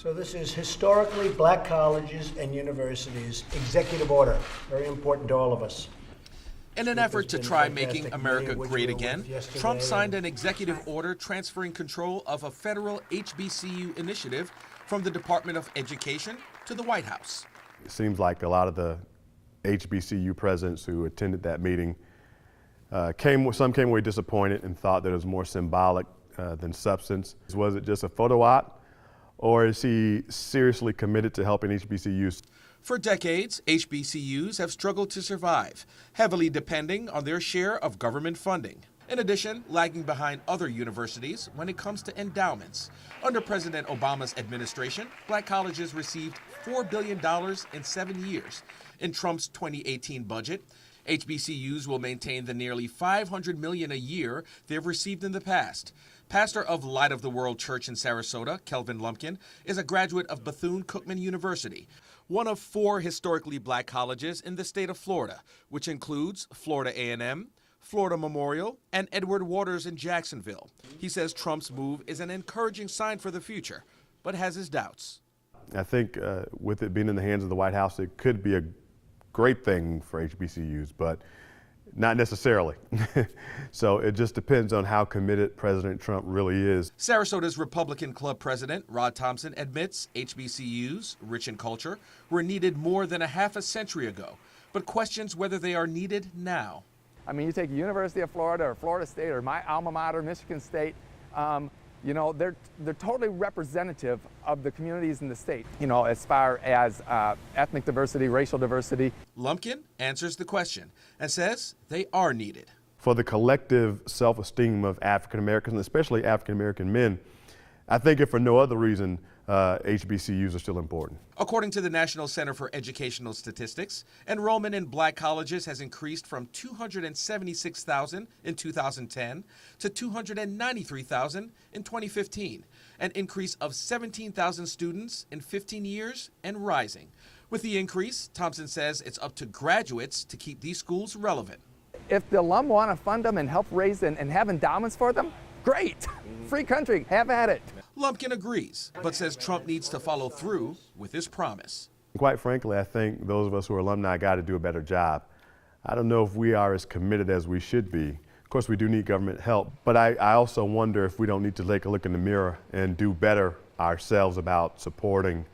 So this is historically black colleges and universities executive order, very important to all of us. In an effort to try making America great again, Trump signed an executive order transferring control of a federal HBCU initiative from the Department of Education to the White House. It seems like a lot of the HBCU presidents who attended that meeting some came away disappointed and thought that it was more symbolic than substance. Was it just a photo op, or is he seriously committed to helping HBCUs? For decades, HBCUs have struggled to survive, heavily depending on their share of government funding. In addition, lagging behind other universities when it comes to endowments. Under President Obama's administration, black colleges received $4 billion in 7 years. In Trump's 2018 budget, HBCUs will maintain the nearly $500 million a year they've received in the past. Pastor of Light of the World Church in Sarasota, Kelvin Lumpkin, is a graduate of Bethune-Cookman University, one of 4 historically black colleges in the state of Florida, which includes Florida A&M, Florida Memorial, and Edward Waters in Jacksonville. He says Trump's move is an encouraging sign for the future, but has his doubts. I think with it being in the hands of the White House, it could be a great thing for HBCUs, but not necessarily. So it just depends on how committed President Trump really is. Sarasota's Republican Club president, Rod Thompson, admits HBCUs, rich in culture, were needed more than a half a century ago, but questions whether they are needed now. I mean, you take University of Florida or Florida State or my alma mater, Michigan State, you know, they're totally representative of the communities in the state, you know, as far as ethnic diversity, racial diversity. Lumpkin answers the question and says they are needed. For the collective self-esteem of African Americans, especially African American men, I think if for no other reason, HBCUs are still important. According to the National Center for Educational Statistics, enrollment in black colleges has increased from 276,000 in 2010 to 293,000 in 2015, an increase of 17,000 students in 15 years and rising. With the increase, Thompson says it's up to graduates to keep these schools relevant. If the alum want to fund them and help raise and have endowments for them, great. Free country, have at it. Lumpkin agrees, but says Trump needs to follow through with his promise. Quite frankly, I think those of us who are alumni got to do a better job. I don't know if we are as committed as we should be. Of course, we do need government help, but I also wonder if we don't need to take a look in the mirror and do better ourselves about supporting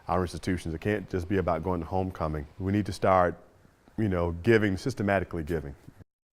our institutions. It can't just be about going to homecoming. We need to start, you know, giving, systematically giving.